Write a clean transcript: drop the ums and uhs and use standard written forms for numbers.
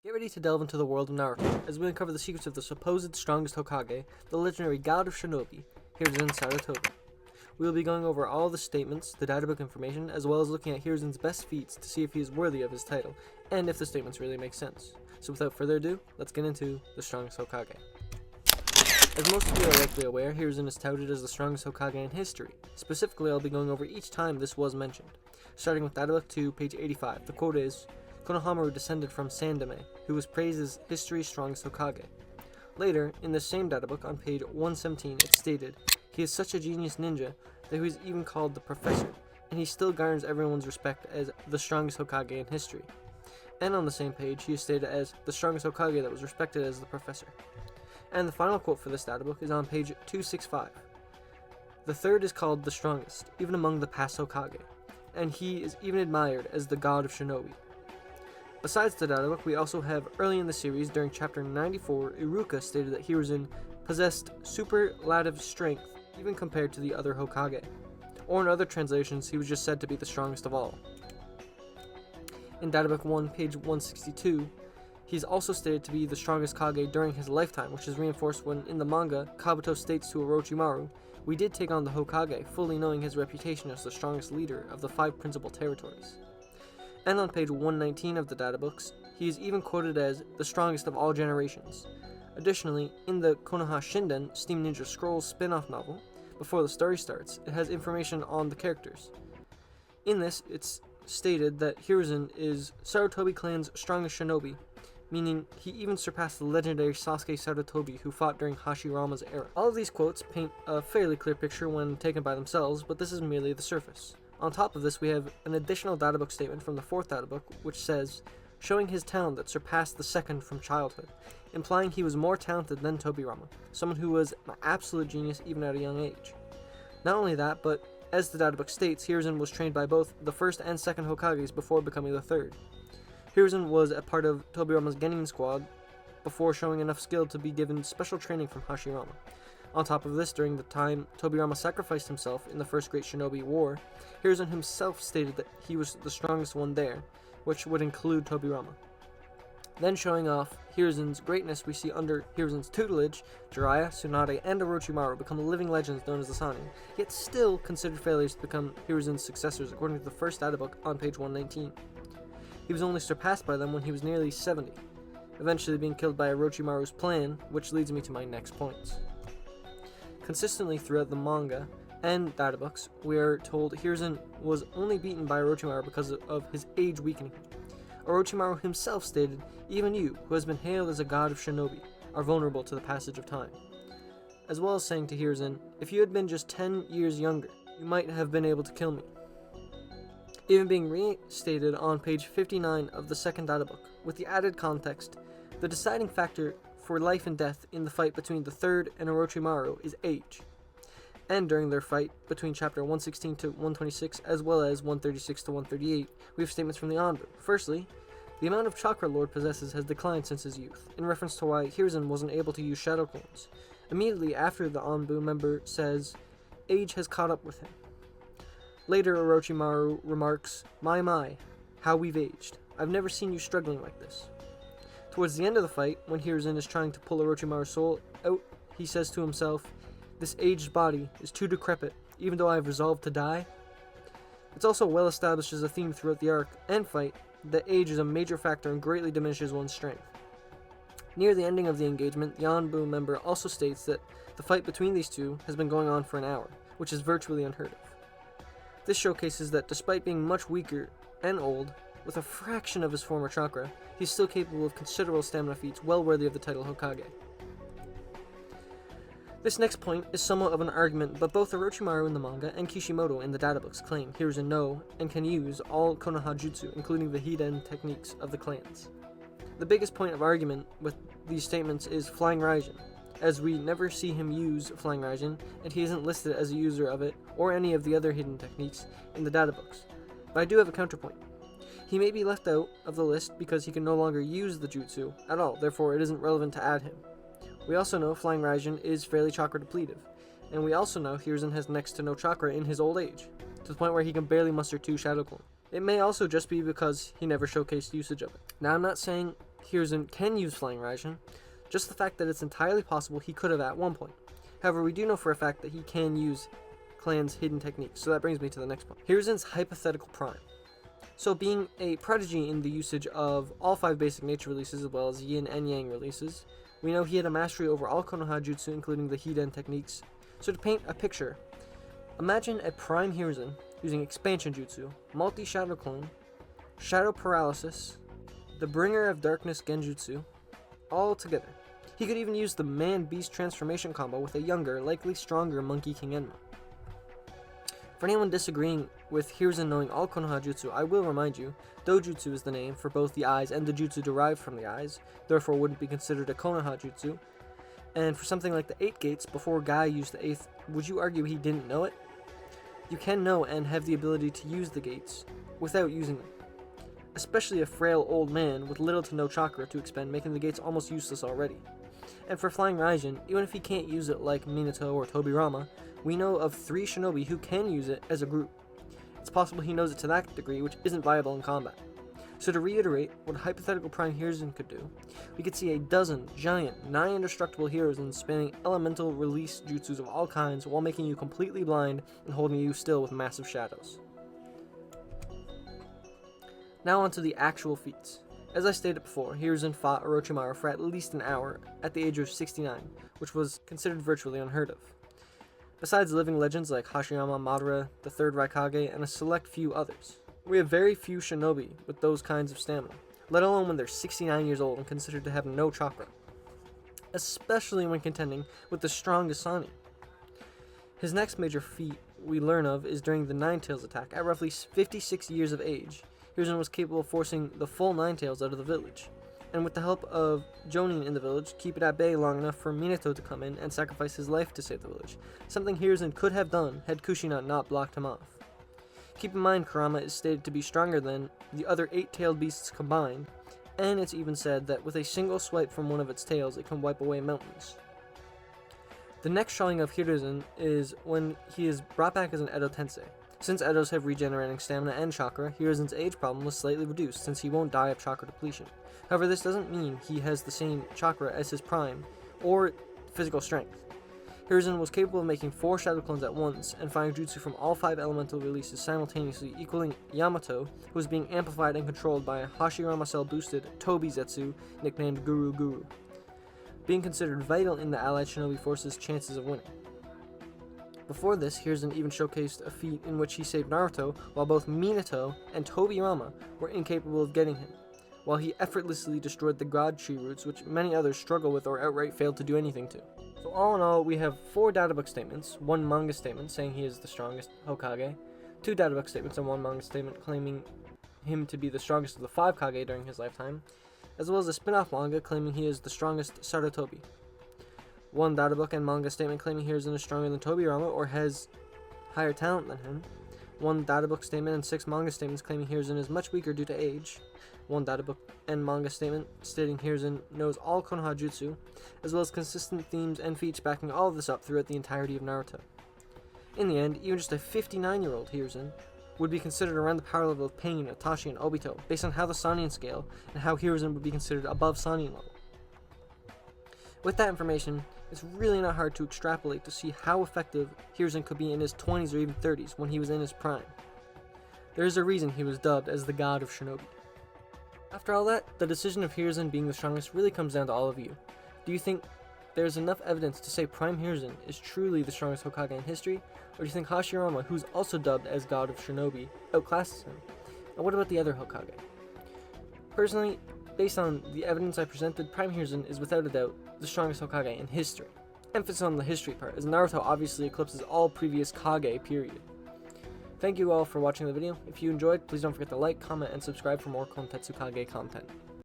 Get ready to delve into the world of Naruto, as we uncover the secrets of the supposed strongest Hokage, the legendary god of shinobi, Hiruzen Sarutobi. We will be going over all the statements, the databook information, as well as looking at Hiruzen's best feats to see if he is worthy of his title, and if the statements really make sense. So without further ado, let's get into the strongest Hokage. As most of you are likely aware, Hiruzen is touted as the strongest Hokage in history. Specifically, I'll be going over each time this was mentioned. Starting with Databook 2, page 85, the quote is, Konohamaru descended from Sandame, who was praised as history's strongest Hokage. Later, in this same databook, on page 117, it stated, he is such a genius ninja that he was even called the Professor, and he still garners everyone's respect as the strongest Hokage in history. And on the same page, he is stated as the strongest Hokage that was respected as the Professor. And the final quote for this databook is on page 265. The third is called the strongest, even among the past Hokage, and he is even admired as the god of shinobi. Besides the databook, we also have early in the series, during chapter 94, Iruka stated that Hiruzen possessed superlative strength even compared to the other Hokage. Or in other translations, he was just said to be the strongest of all. In Databook 1, page 162, he is also stated to be the strongest Kage during his lifetime, which is reinforced when, in the manga, Kabuto states to Orochimaru, we did take on the Hokage, fully knowing his reputation as the strongest leader of the 5 principal territories. And on page 119 of the databooks, he is even quoted as the strongest of all generations. Additionally, in the Konoha Shinden Steam Ninja Scrolls spin-off novel, before the story starts, it has information on the characters. In this, it's stated that Hiruzen is Sarutobi clan's strongest shinobi, meaning he even surpassed the legendary Sasuke Sarutobi who fought during Hashirama's era. All of these quotes paint a fairly clear picture when taken by themselves, but this is merely the surface. On top of this, we have an additional databook statement from the 4th databook, which says, showing his talent that surpassed the second from childhood, implying he was more talented than Tobirama, someone who was an absolute genius even at a young age. Not only that, but as the databook states, Hiruzen was trained by both the first and second Hokages before becoming the third. Hiruzen was a part of Tobirama's Genin squad before showing enough skill to be given special training from Hashirama. On top of this, during the time Tobirama sacrificed himself in the First Great Shinobi War, Hiruzen himself stated that he was the strongest one there, which would include Tobirama. Then showing off Hiruzen's greatness, we see under Hiruzen's tutelage, Jiraiya, Tsunade, and Orochimaru become living legends known as the Sannin, yet still considered failures to become Hiruzen's successors according to the first databook on page 119. He was only surpassed by them when he was nearly 70, eventually being killed by Orochimaru's plan, which leads me to my next points. Consistently throughout the manga and databooks, we are told Hiruzen was only beaten by Orochimaru because of his age weakening. Orochimaru himself stated, even you, who has been hailed as a god of shinobi, are vulnerable to the passage of time. As well as saying to Hiruzen, if you had been just 10 years younger, you might have been able to kill me. Even being restated on page 59 of the 2nd databook, with the added context, the deciding factor for life and death in the fight between the 3rd and Orochimaru is age. And during their fight between chapter 116 to 126, as well as 136 to 138, we have statements from the Anbu. Firstly, the amount of chakra Lord possesses has declined since his youth, in reference to why Hiruzen wasn't able to use shadow clones. Immediately after, the Anbu member says, age has caught up with him. Later, Orochimaru remarks, my, how we've aged. I've never seen you struggling like this. Towards the end of the fight, when Hiruzen is trying to pull Orochimaru's soul out, he says to himself, this aged body is too decrepit, even though I have resolved to die. It's also well established as a theme throughout the arc and fight that age is a major factor and greatly diminishes one's strength. Near the ending of the engagement, the Anbu member also states that the fight between these two has been going on for an hour, which is virtually unheard of. This showcases that despite being much weaker and old, with a fraction of his former chakra, he's still capable of considerable stamina feats well worthy of the title Hokage. This next point is somewhat of an argument, but both Orochimaru in the manga and Kishimoto in the databooks claim Hiruzen know and can use all Konoha Jutsu, including the Hiden techniques of the clans. The biggest point of argument with these statements is Flying Raijin, as we never see him use Flying Raijin, and he isn't listed as a user of it or any of the other hidden techniques in the databooks. But I do have a counterpoint. He may be left out of the list because he can no longer use the jutsu at all, therefore it isn't relevant to add him. We also know Flying Raijin is fairly chakra depletive, and we also know Hiruzen has next to no chakra in his old age, to the point where he can barely muster 2 shadow clones. It may also just be because he never showcased usage of it. Now, I'm not saying Hiruzen can use Flying Raijin, just the fact that it's entirely possible he could have at one point. However, we do know for a fact that he can use Clan's hidden techniques, so that brings me to the next point. Hiruzen's hypothetical prime. So being a prodigy in the usage of all 5 basic nature releases as well as yin and yang releases, we know he had a mastery over all Konoha Jutsu, including the Hiden techniques. So to paint a picture, imagine a prime Hiruzen using expansion jutsu, multi-shadow clone, shadow paralysis, the bringer of darkness genjutsu, all together. He could even use the man-beast transformation combo with a younger, likely stronger Monkey King Enma. For anyone disagreeing with Hiruzen knowing all Konoha Jutsu, I will remind you, Dojutsu is the name for both the eyes and the jutsu derived from the eyes, therefore wouldn't be considered a Konoha Jutsu. And for something like the 8 gates, before Guy used the 8th, would you argue he didn't know it? You can know and have the ability to use the gates without using them. Especially a frail old man with little to no chakra to expend, making the gates almost useless already. And for Flying Raijin, even if he can't use it like Minato or Tobirama, we know of 3 shinobi who can use it as a group. It's possible he knows it to that degree, which isn't viable in combat. So to reiterate what a hypothetical prime Hiruzen could do, we could see a dozen giant, nigh indestructible Hiruzens spanning elemental release jutsus of all kinds while making you completely blind and holding you still with massive shadows. Now onto the actual feats. As I stated before, Hiruzen fought Orochimaru for at least an hour at the age of 69, which was considered virtually unheard of. Besides living legends like Hashirama, Madara, the 3rd Raikage, and a select few others, we have very few shinobi with those kinds of stamina, let alone when they're 69 years old and considered to have no chakra, especially when contending with the strongest Sannin. His next major feat we learn of is during the Nine Tails attack. At roughly 56 years of age, Hiruzen was capable of forcing the full Nine Tails out of the village, and with the help of Jonin in the village, keep it at bay long enough for Minato to come in and sacrifice his life to save the village, something Hiruzen could have done had Kushina not blocked him off. Keep in mind, Kurama is stated to be stronger than the other 8-tailed beasts combined, and it's even said that with a single swipe from one of its tails, it can wipe away mountains. The next showing of Hiruzen is when he is brought back as an Edo Tensei. Since Edos have regenerating stamina and chakra, Hiruzen's age problem was slightly reduced since he won't die of chakra depletion. However, this doesn't mean he has the same chakra as his prime, or physical strength. Hiruzen was capable of making 4 shadow clones at once, and firing jutsu from all 5 elemental releases simultaneously, equaling Yamato, who was being amplified and controlled by a Hashirama cell boosted Tobi Zetsu, nicknamed Guru Guru, being considered vital in the allied shinobi force's chances of winning. Before this, Hiruzen even showcased a feat in which he saved Naruto, while both Minato and Tobirama were incapable of getting him, while he effortlessly destroyed the God Tree roots, which many others struggle with or outright failed to do anything to. So all in all, we have 4 databook statements, 1 manga statement saying he is the strongest Hokage, 2 databook statements and 1 manga statement claiming him to be the strongest of the 5 Kage during his lifetime, as well as a spin-off manga claiming he is the strongest Sarutobi. 1 databook and manga statement claiming Hiruzen is stronger than Tobirama or has higher talent than him. 1 databook statement and 6 manga statements claiming Hiruzen is much weaker due to age. 1 databook and manga statement stating Hiruzen knows all Konoha Jutsu, as well as consistent themes and feats backing all of this up throughout the entirety of Naruto. In the end, even just a 59-year-old Hiruzen would be considered around the power level of Pain, Itachi, and Obito, based on how the Sannin scale and how Hiruzen would be considered above Sannin level. With that information, it's really not hard to extrapolate to see how effective Hiruzen could be in his 20s or even 30s when he was in his prime. There is a reason he was dubbed as the God of Shinobi. After all that, the decision of Hiruzen being the strongest really comes down to all of you. Do you think there's enough evidence to say Prime Hiruzen is truly the strongest Hokage in history, or do you think Hashirama, who's also dubbed as God of Shinobi, outclasses him? And what about the other Hokage? Personally, based on the evidence I presented, Prime Hiruzen is without a doubt the strongest Hokage in history. Emphasis on the history part, as Naruto obviously eclipses all previous Kage, period. Thank you all for watching the video. If you enjoyed, please don't forget to like, comment, and subscribe for more Kontetsukages content.